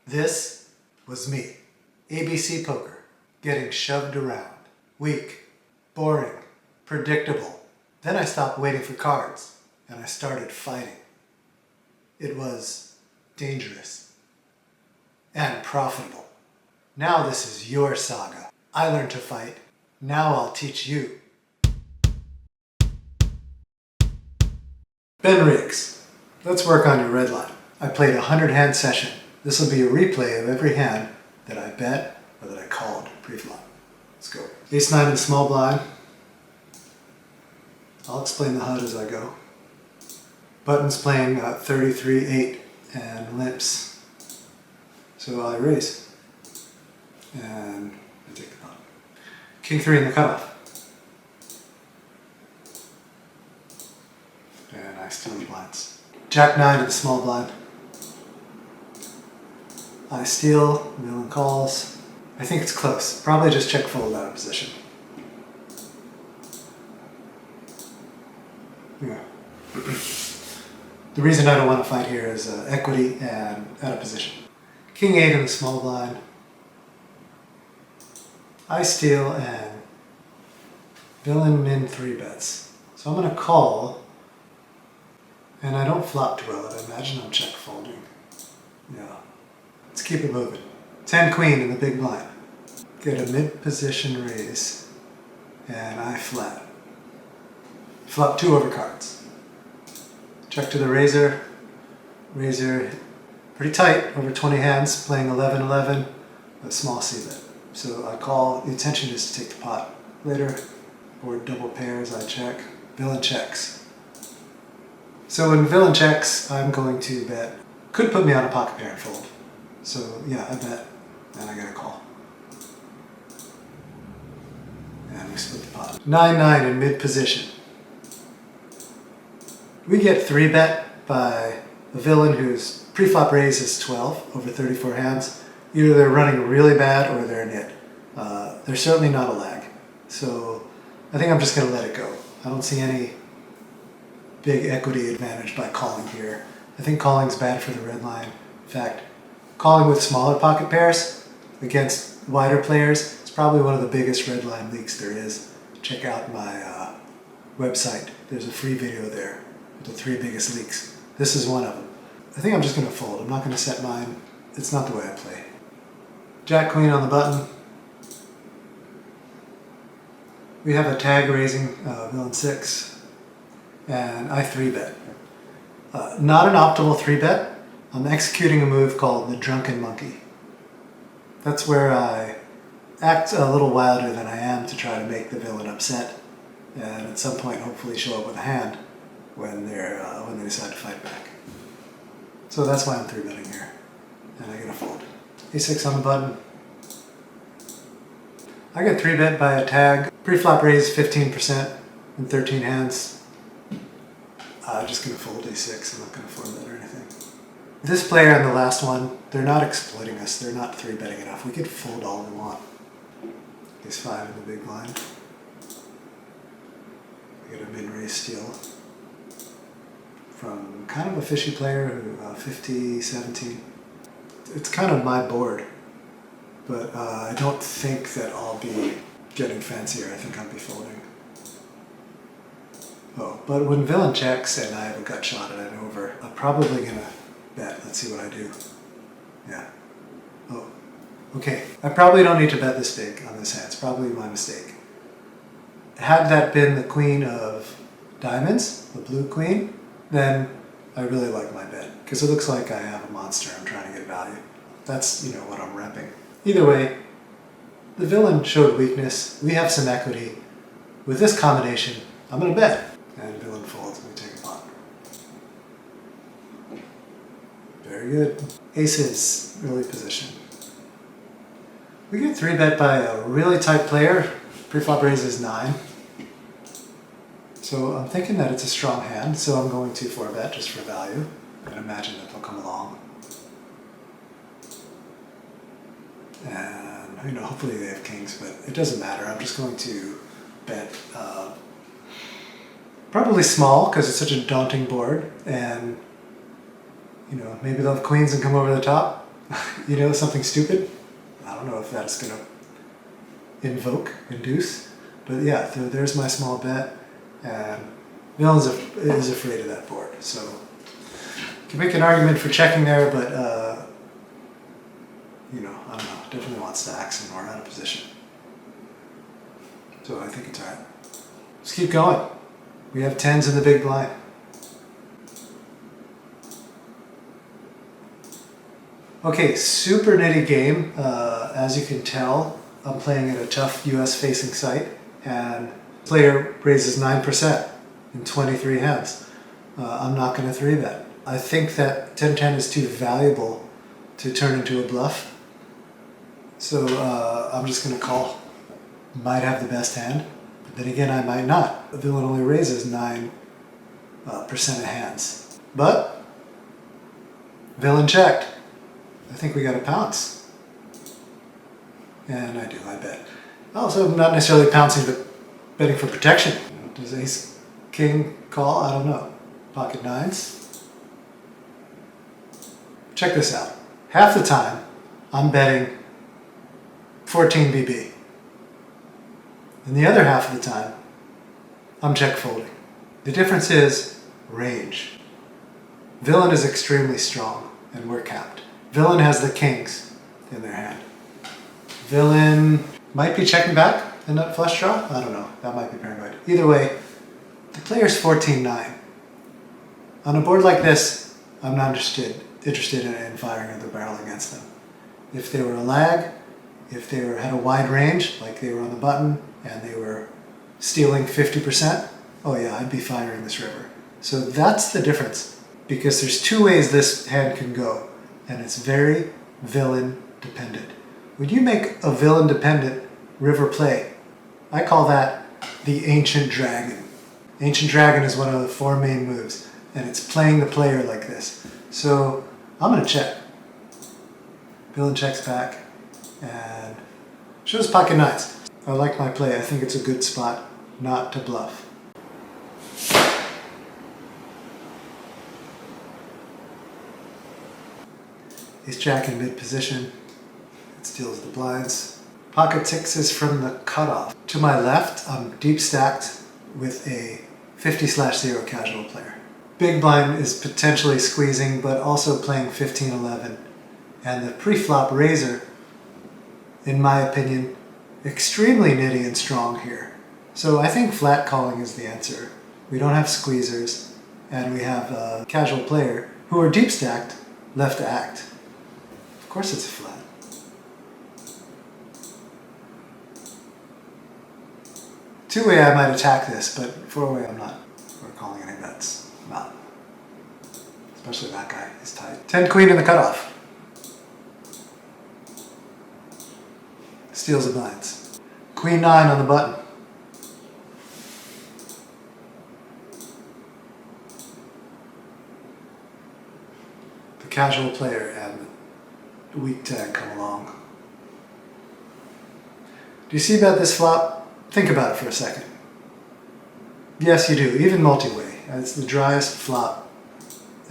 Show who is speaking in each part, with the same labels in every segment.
Speaker 1: This was me, ABC poker, getting shoved around. Weak, boring, predictable. Then I stopped waiting for cards, and I started fighting. It was dangerous and profitable. Now this is your saga. I learned to fight. Now I'll teach you. Ben Riggs, let's work on your red line. I played a 100-hand session. This will be a replay of every hand that I bet or that I called pre-flop. Let's go. Ace-9 in the small blind. I'll explain the HUD as I go. Button's playing 33-8 and limps. So I raise. And I take the pot. King-3 in the cutoff. And I steal the blinds. Jack-9 in the small blind. I steal, villain calls. I think it's close. Probably just check fold out of position. Yeah. The reason I don't want to fight here is equity and out of position. King-8 in the small blind. I steal and villain min 3 bets. So I'm going to call, and I don't flop too well. I imagine I'm check folding. Yeah. Let's keep it moving. 10 queen in the big blind. Get a mid-position raise, and I flat. Flop 2 over cards. Check to the razor. Razor pretty tight, over 20 hands, playing 11-11, a small c-bet. So I call, the intention is to take the pot later. Board double pairs, I check. Villain checks. So when villain checks, I'm going to bet. Could put me on a pocket pair and fold. So yeah, I bet, and I get a call. And we split the pot. 9-9 in mid position. We get 3-bet by a villain whose pre-flop raise is 12 over 34 hands. Either they're running really bad or they're nit. They're certainly not a lag. So I think I'm just going to let it go. I don't see any big equity advantage by calling here. I think calling's bad for the red line. In fact, calling with smaller pocket pairs against wider players is probably one of the biggest red line leaks there is. Check out my website. There's a free video there with the 3 biggest leaks. This is one of them. I think I'm just going to fold. I'm not going to set mine. It's not the way I play. Jack Queen on the button. We have a tag raising villain 6, and I 3-bet. Not an optimal 3-bet. I'm executing a move called the Drunken Monkey. That's where I act a little wilder than I am to try to make the villain upset, and at some point hopefully show up with a hand when they decide to fight back. So that's why I'm 3-betting here, and I get a fold. A6 on the button. I get 3-bet by a tag. Pre-flop raise 15% in 13 hands. I'm just going to fold A6. I'm not going to 4-bet or anything. This player and the last one, they're not exploiting us. They're not 3-betting enough. We could fold all we want. Ace-5 in the big blind. We get a mid-raise steal from kind of a fishy player who 50-17. It's kind of my board, but I don't think that I'll be getting fancier. I think I'll be folding. Oh, but when villain checks and I have a gut shot at an over, I'm probably gonna bet. Let's see what I do. Yeah. Oh, okay. I probably don't need to bet this big on this hand. It's probably my mistake. Had that been the queen of diamonds, the blue queen, then I really like my bet because it looks like I have a monster. I'm trying to get value. That's, what I'm repping. Either way, the villain showed weakness. We have some equity. With this combination, I'm going to bet. And villain folds. We take a pot. Very good. Aces, early position. We get 3-bet by a really tight player. Pre-flop raise is 9. So I'm thinking that it's a strong hand, so I'm going to 4-bet just for value. And imagine that they'll come along. And, hopefully they have kings, but it doesn't matter. I'm just going to bet probably small because it's such a daunting board. And, maybe they'll have queens and come over the top. You know, something stupid. I don't know if that's going to induce. But yeah, so there's my small bet. And villain is afraid of that board. So you can make an argument for checking there, but you know, I don't know. Definitely want stacks and we're out of position. So I think it's alright. Let's keep going. We have 10s in the big blind. Okay, super nitty game. As you can tell, I'm playing at a tough US facing site, and player raises 9% in 23 hands. I'm not going to 3-bet. I think that 10-10 is too valuable to turn into a bluff. So I'm just going to call. Might have the best hand, but then again I might not. The villain only raises 9% of hands. But villain checked. I think we got a pounce. And I bet. Also, not necessarily pouncing, but betting for protection. Does ace king call? I don't know. Pocket nines. Check this out. Half the time, I'm betting 14 BB. And the other half of the time, I'm check folding. The difference is range. Villain is extremely strong, and we're capped. Villain has the kings in their hand. Villain might be checking back in that flush draw. I don't know. That might be paranoid. Either way, the player's 14-9. On a board like this, I'm not interested in firing at the barrel against them. If they were a lag, if they had a wide range, like they were on the button and they were stealing 50%, oh yeah, I'd be firing this river. So that's the difference, because there's two ways this hand can go, and it's very villain dependent. When you make a villain dependent river play, I call that the Ancient Dragon. Ancient Dragon is one of the 4 main moves, and it's playing the player like this. So I'm going to check. Villain checks back and shows pocket nines. I like my play. I think it's a good spot not to bluff. Ace Jack in mid position. It steals the blinds. Pocket sixes from the cutoff. To my left, I'm deep stacked with a 50/0 casual player. Big blind is potentially squeezing, but also playing 15-11. And the pre-flop raiser, in my opinion, extremely nitty and strong here. So I think flat calling is the answer. We don't have squeezers, and we have a casual player who are deep stacked, left to act. Of course it's a flat. Two-way I might attack this, but four-way I'm not. We're calling any bets. I'm out. Especially that guy, he's tight. 10 queen in the cutoff. Steals the blinds. Queen 9 on the button. The casual player and the weak tag come along. Do you see about this flop? Think about it for a second. Yes, you do, even multi-way. It's the driest flop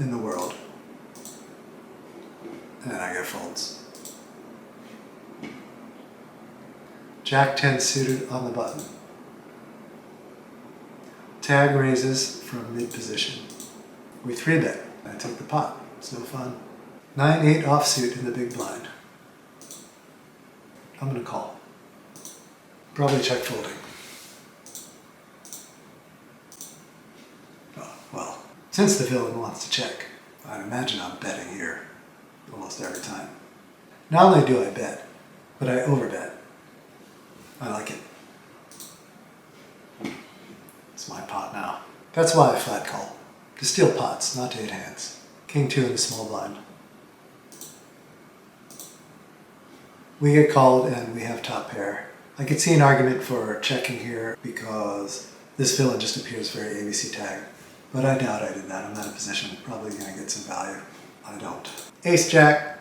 Speaker 1: in the world. And I get folds. Jack 10 suited on the button. Tag raises from mid position. We 3-bet. I take the pot. It's no fun. 9-8 offsuit in the big blind. I'm going to call. Probably check folding. Oh, well, since the villain wants to check, I imagine I'm betting here almost every time. Not only do I bet, but I overbet. I like it. It's my pot now. That's why I flat call. To steal pots, not to hit hands. King 2 in the small blind. We get called and we have top pair. I could see an argument for checking here because this villain just appears very ABC tag. But I doubt I did that. I'm out of position. Probably going to get some value. I don't. Ace Jack.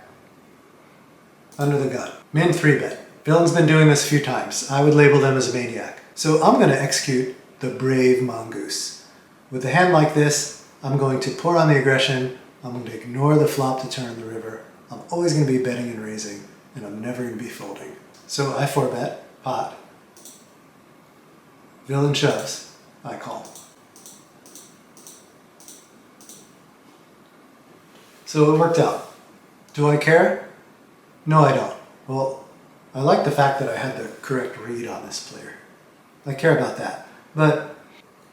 Speaker 1: Under the gun. Min 3-bet. Villain's been doing this a few times. I would label them as a maniac. So I'm going to execute the brave mongoose. With a hand like this, I'm going to pour on the aggression. I'm going to ignore the flop to turn the river. I'm always going to be betting and raising, and I'm never going to be folding. So I 4-bet, pot. Villain shoves, I call. So it worked out. Do I care? No, I don't. Well, I like the fact that I had the correct read on this player. I care about that. But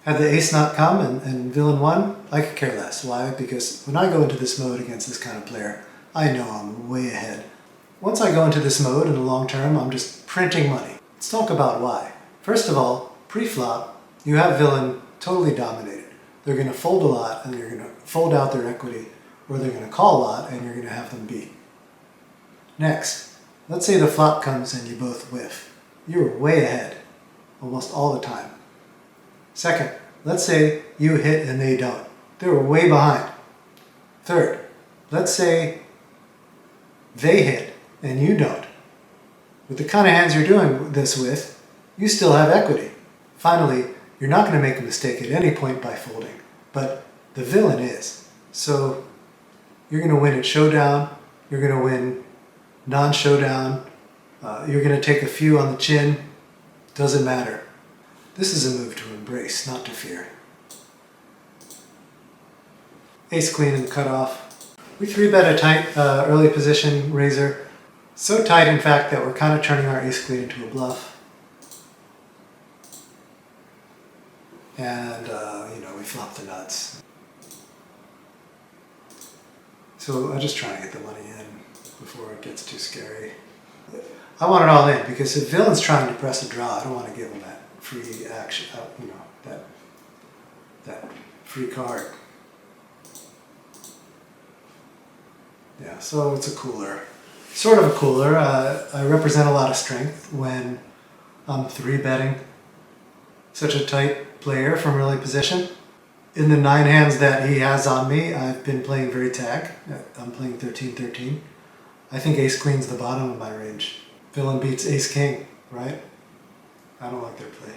Speaker 1: had the ace not come and villain won, I could care less. Why? Because when I go into this mode against this kind of player, I know I'm way ahead. Once I go into this mode in the long term, I'm just printing money. Let's talk about why. First of all, pre-flop, you have villain totally dominated. They're going to fold a lot and you're going to fold out their equity, or they're going to call a lot and you're going to have them beat. Next, let's say the flop comes and you both whiff. You're way ahead, almost all the time. Second, let's say you hit and they don't. They're way behind. Third, let's say they hit and you don't. With the kind of hands you're doing this with, you still have equity. Finally, you're not going to make a mistake at any point by folding, but the villain is. So you're going to win at showdown, you're going to win non-showdown, you're going to take a few on the chin, doesn't matter. This is a move to embrace, not to fear. Ace-queen in the cutoff. We 3-bet a tight early position raiser. So tight, in fact, that we're kind of turning our ace-queen into a bluff. And, we flop the nuts. So I'm just trying to get the money in before it gets too scary. I want it all in, because if villain's trying to press a draw, I don't want to give him that free action, that free card. Yeah, so it's a cooler. Sort of a cooler. I represent a lot of strength when I'm 3-betting such a tight player from early position. In the 9 hands that he has on me, I've been playing very tag. I'm playing 13-13. I think ace-queen's the bottom of my range. Villain beats ace-king, right? I don't like their play.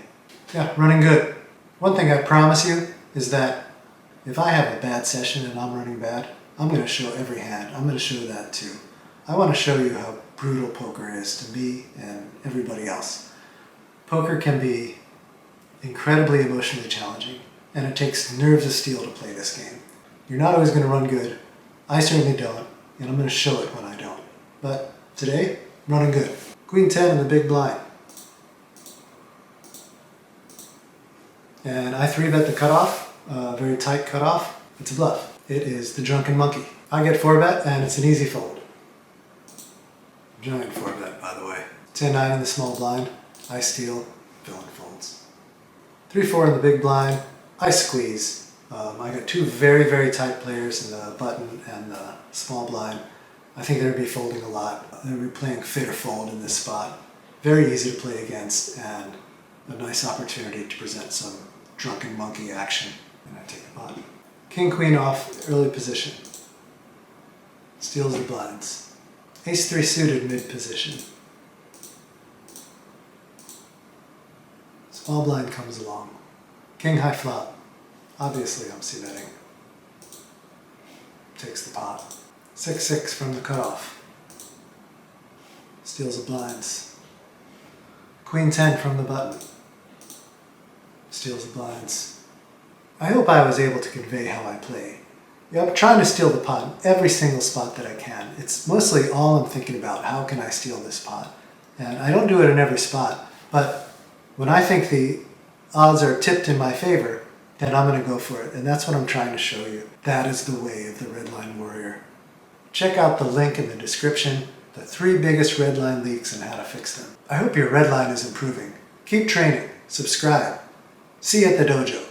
Speaker 1: Yeah, running good. One thing I promise you is that if I have a bad session and I'm running bad, I'm going to show every hand. I'm going to show that too. I want to show you how brutal poker is to me and everybody else. Poker can be incredibly emotionally challenging, and it takes nerves of steel to play this game. You're not always going to run good. I certainly don't, and I'm going to show it when I don't. But today, running good. Queen 10 in the big blind. And I 3-bet the cutoff, very tight cutoff. It's a bluff. It is the drunken monkey. I get 4-bet, and it's an easy fold. Giant 4-bet, by the way. 10-9 in the small blind. I steal, villain folds. 3-4 in the big blind. I squeeze. I got 2 very, very tight players in the button and the small blind. I think they'd be folding a lot. They'd be playing fit or fold in this spot. Very easy to play against, and a nice opportunity to present some drunken monkey action. And I take the pot. King, queen off, early position. Steals the blinds. Ace-3 suited mid position. Small blind comes along. King high flop. Obviously I'm c-betting. Takes the pot. 6-6 from the cutoff. Steals the blinds. Queen 10 from the button. Steals the blinds. I hope I was able to convey how I play. Yeah, I'm trying to steal the pot in every single spot that I can. It's mostly all I'm thinking about, how can I steal this pot? And I don't do it in every spot, but when I think the odds are tipped in my favor, then I'm going to go for it. And that's what I'm trying to show you. That is the way of the Redline Warrior. Check out the link in the description, the 3 biggest Redline leaks and how to fix them. I hope your Redline is improving. Keep training. Subscribe. See you at the dojo.